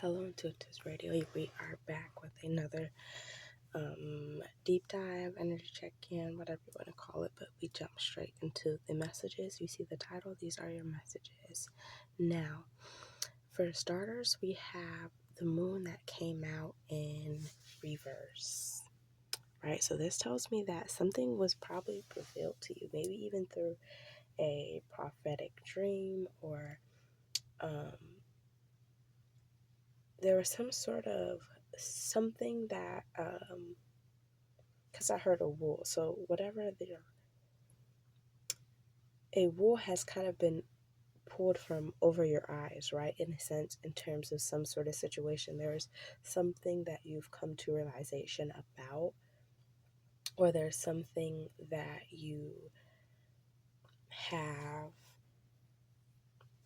Hello, Intuitives Radio. We are back with another deep dive, energy check in, whatever you want to call it, but we jump straight into the messages. You see the title, these are your messages. Now, for starters, we have the moon that came out in reverse, right? So, this tells me that something was probably revealed to you, maybe even through a prophetic dream or there was some sort of something that because I heard a wool, so whatever a wool has kind of been pulled from over your eyes, right, in a sense, in terms of some sort of situation. There's something that you've come to realization about, or there's something that you have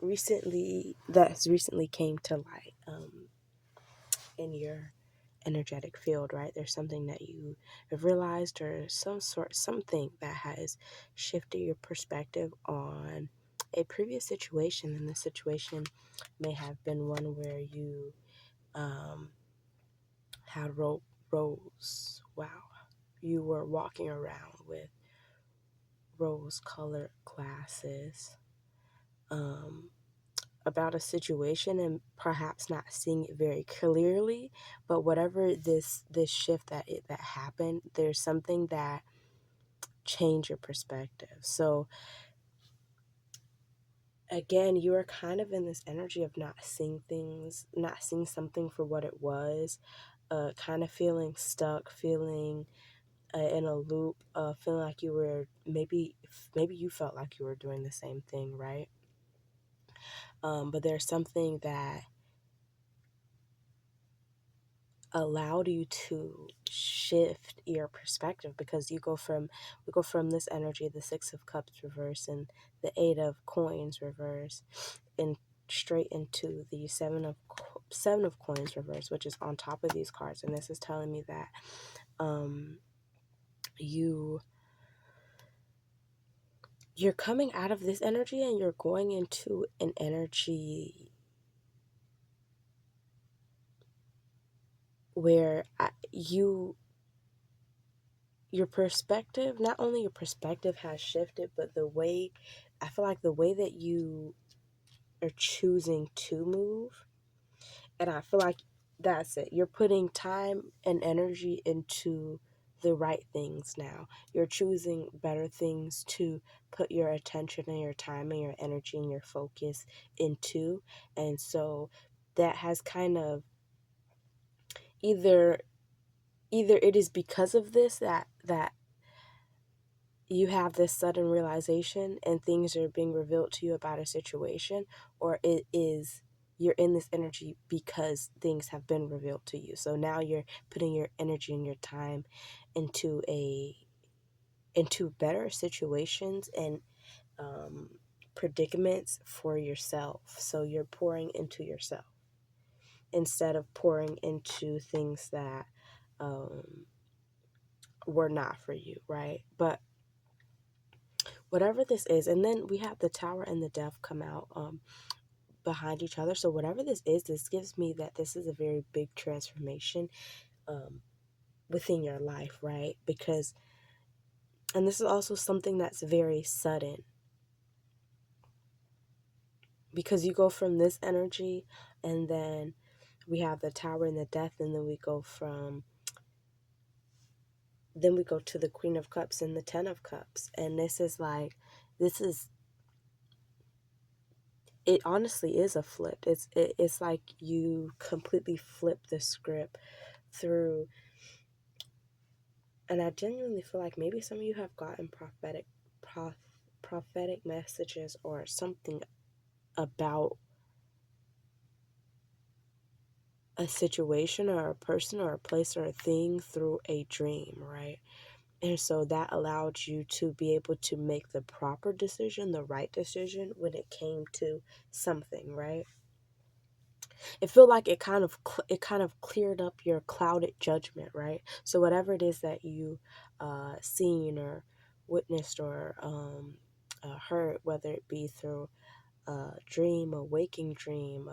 recently came to light in your energetic field, right? There's something that you have realized, or something that has shifted your perspective on a previous situation. And the situation may have been one where you had rose. Wow. You were walking around with rose colored glasses. About a situation and perhaps not seeing it very clearly, but whatever this shift that happened, there's something that changed your perspective. So again, you are kind of in this energy of not seeing something for what it was, kind of feeling stuck, feeling in a loop, feeling like you were maybe you felt like you were doing the same thing, right? But there's something that allowed you to shift your perspective, because we go from this energy, the Six of Cups reverse and the Eight of Coins reverse, and straight into the Seven of Coins reverse, which is on top of these cards. And this is telling me that you're coming out of this energy and you're going into an energy where your perspective, not only your perspective has shifted, but I feel like the way that you are choosing to move, and I feel like that's it. You're putting time and energy into the right things now. You're choosing better things to put your attention and your time and your energy and your focus into. And so that has kind of either it is because of this that you have this sudden realization and things are being revealed to you about a situation, or it is you're in this energy because things have been revealed to you. So now you're putting your energy and your time into better situations and predicaments for yourself. So you're pouring into yourself instead of pouring into things that were not for you, right? But whatever this is, and then we have the Tower and the Death come out behind each other. So whatever this is, this gives me that this is a very big transformation within your life, right? And this is also something that's very sudden, because you go from this energy, and then we have the Tower and the Death, and then we go to the Queen of Cups and the Ten of Cups. And it honestly is a flip. It's like you completely flip the script through. And I genuinely feel like maybe some of you have gotten prophetic messages or something about a situation or a person or a place or a thing through a dream, right? And so that allowed you to be able to make the proper decision, the right decision when it came to something, right? It felt like it kind of cleared up your clouded judgment, right? So whatever it is that you seen or witnessed or heard, whether it be through a dream, a waking dream,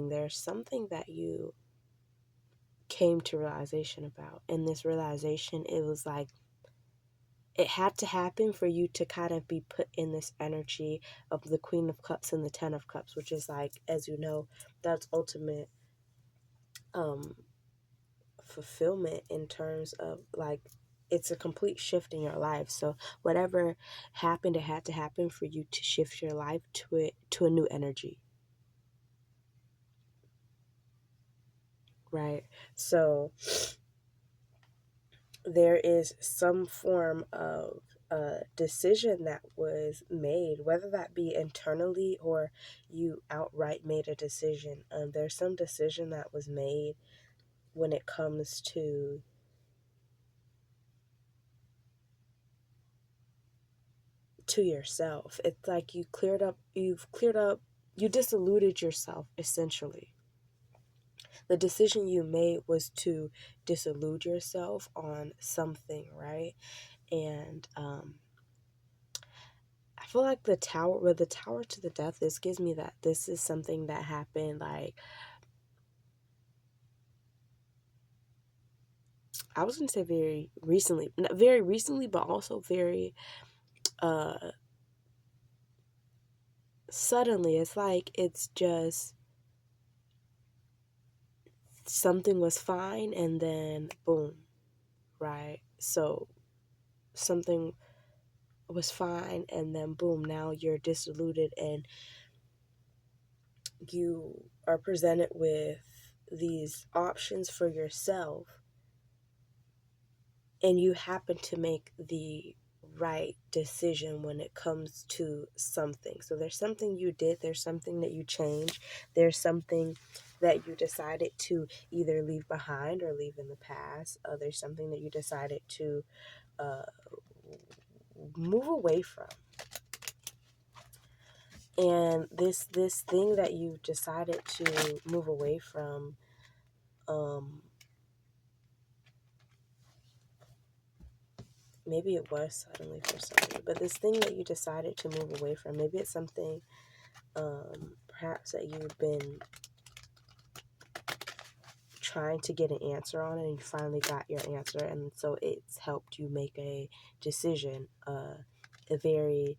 there's something that you came to realization about. And this realization, it was like, it had to happen for you to kind of be put in this energy of the Queen of Cups and the Ten of Cups, which is like, as you know, that's ultimate um fulfillment in terms of like, it's a complete shift in your life. So whatever happened, it had to happen for you to shift your life to a new energy, right? So there is some form of decision that was made, whether that be internally or you outright made a decision. There's some decision that was made when it comes to yourself. It's like you disiluded yourself, essentially. The decision you made was to disillude yourself on something, right? And I feel like the tower, where the tower to the death, this gives me that this is something that happened, like, I was gonna say very recently, not very recently, but also very uh suddenly. It's like, it's just something was fine and then boom, right? So something was fine and then boom, now you're disiluded and you are presented with these options for yourself, and you happen to make the right decision when it comes to something. So there's something you did, there's something that you changed, there's something that you decided to either leave behind or leave in the past. There's something that you decided to uh, move away from. And this thing that you decided to move away from, um, maybe it was suddenly for somebody, but this thing that you decided to move away from, maybe it's something perhaps that you've been trying to get an answer on, and you finally got your answer, and so it's helped you make a decision, a very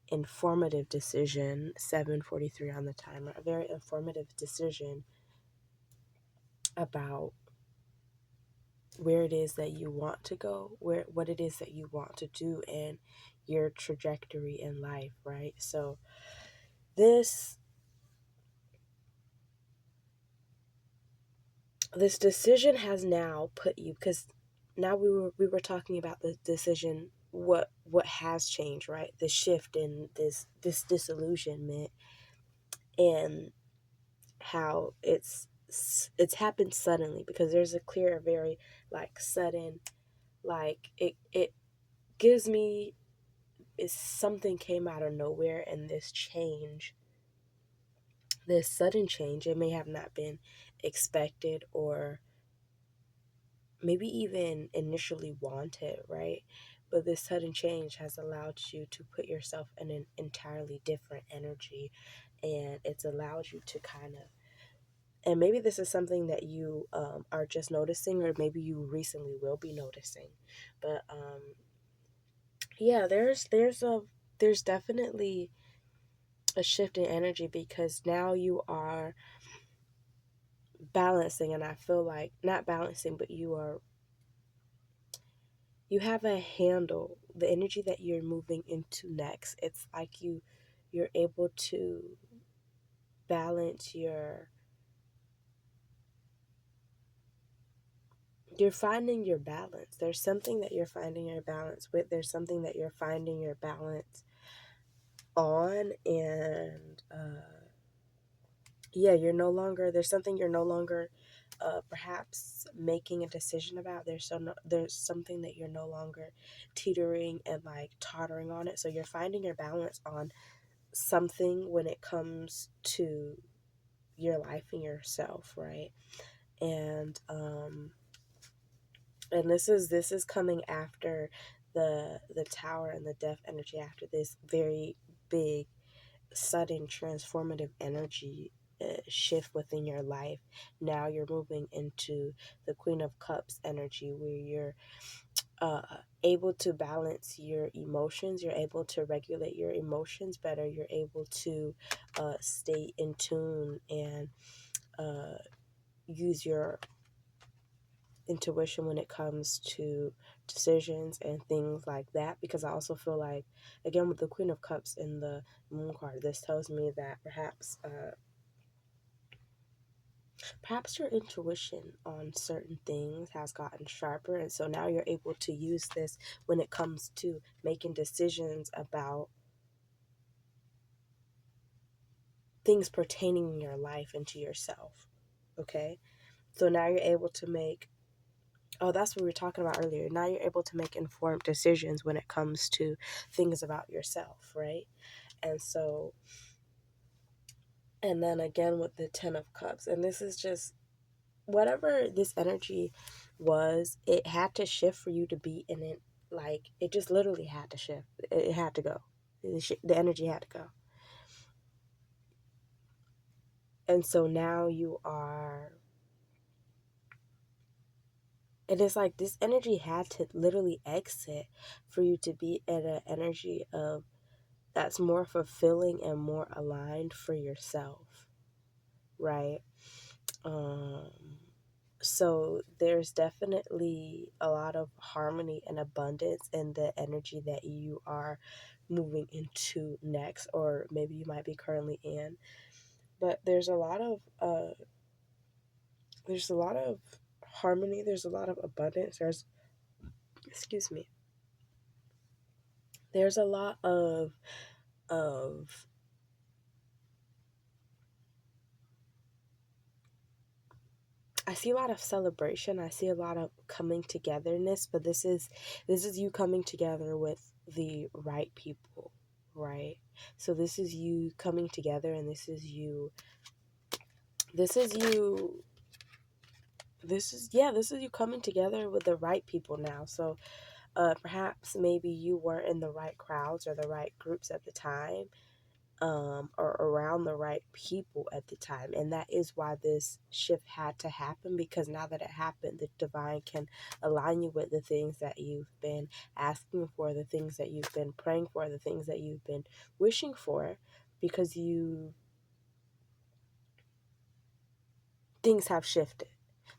informative decision. 7:43 on the timer. A very informative decision about where it is that you want to go, what it is that you want to do, and your trajectory in life, right? So this this decision has now put you, because now we were talking about the decision, what has changed, right? The shift in this disillusionment, and how it's happened suddenly, because there's a clear, very like sudden, like it gives me, is something came out of nowhere, and this sudden change, it may have not been expected or maybe even initially wanted, right? But this sudden change has allowed you to put yourself in an entirely different energy, and it's allowed you to kind of, and maybe this is something that you are just noticing, or maybe you recently will be noticing, but yeah, there's definitely a shift in energy, because now you are balancing, and I feel like not balancing, but you have a handle, the energy that you're moving into next. It's like you're able to balance you're finding your balance. There's something that you're finding your balance with. There's something that you're finding your balance on, and yeah, there's something you're no longer perhaps making a decision about. There's something that you're no longer teetering and like tottering on it. So you're finding your balance on something when it comes to your life and yourself, right? And this is coming after the tower and the death energy, after this very big, sudden, transformative energy shift within your life. Now you're moving into the Queen of Cups energy, where you're able to balance your emotions. You're able to regulate your emotions better. You're able to stay in tune and use your intuition when it comes to decisions and things like that. Because I also feel like, again, with the Queen of Cups in the Moon card, this tells me that perhaps your intuition on certain things has gotten sharper, and so now you're able to use this when it comes to making decisions about things pertaining in your life and to yourself. Okay, so now you're able to make, oh, that's what we were talking about earlier. Now you're able to make informed decisions when it comes to things about yourself, right? And so, and then again with the Ten of Cups, and this is just whatever this energy was, it had to shift for you to be in it. Like, it just literally had to shift. It had to go. The energy had to go. And so now you are, and it's like this energy had to literally exit for you to be at an energy of that's more fulfilling and more aligned for yourself, right? Um, so there's definitely a lot of harmony and abundance in the energy that you are moving into next, or maybe you might be currently in. But there's a lot of harmony, there's a lot of abundance, excuse me, there's a lot of I see a lot of celebration. I see a lot of coming togetherness, but this is you coming together with the right people, right? So this is you coming together, and this is you this is you coming together with the right people now. So perhaps maybe you weren't in the right crowds or the right groups at the time, or around the right people at the time. And that is why this shift had to happen, because now that it happened, the divine can align you with the things that you've been asking for, the things that you've been praying for, the things that you've been wishing for, because things have shifted.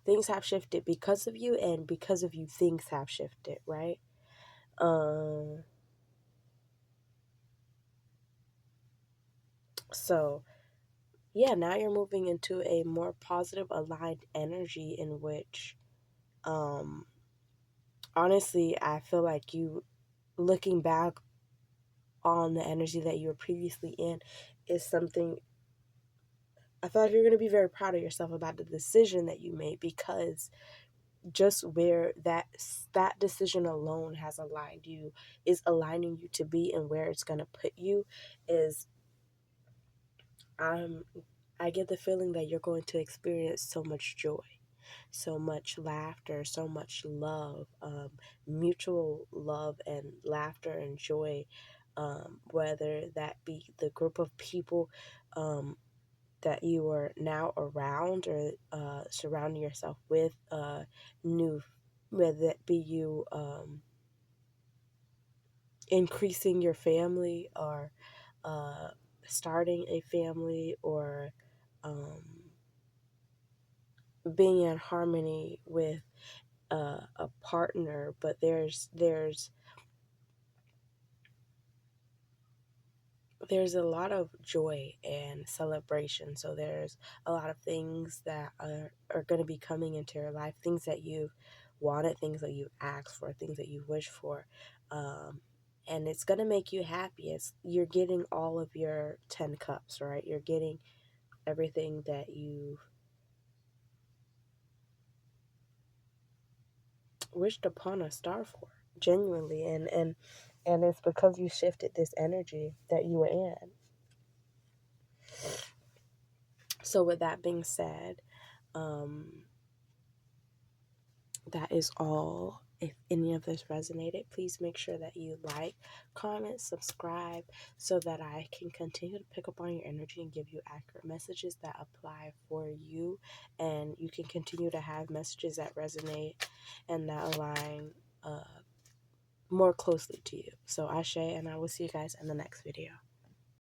Things have shifted because of you, and because of you, things have shifted, right? So yeah, now you're moving into a more positive, aligned energy in which, um, honestly, I feel like you, looking back on the energy that you were previously in, is something I feel like you're going to be very proud of yourself about the decision that you made, because just where that decision alone has aligned you, is aligning you to be, and where it's going to put you is, I get the feeling that you're going to experience so much joy, so much laughter, so much love, mutual love and laughter and joy, whether that be the group of people that you are now around, or surrounding yourself with, new, whether it be you increasing your family, or uh, starting a family, or um, being in harmony with a partner. But there's a lot of joy and celebration. So there's a lot of things that are going to be coming into your life, things that you've wanted, things that you've asked for, things that you wish for, and it's going to make you happy. You're getting all of your 10 cups, right? You're getting everything that you wished upon a star for, genuinely. And it's because you shifted this energy that you were in. So with that being said, that is all If any of this resonated, please make sure that you like, comment, subscribe so that I can continue to pick up on your energy and give you accurate messages that apply for you, and you can continue to have messages that resonate and that align more closely to you. So Ashe, and I will see you guys in the next video.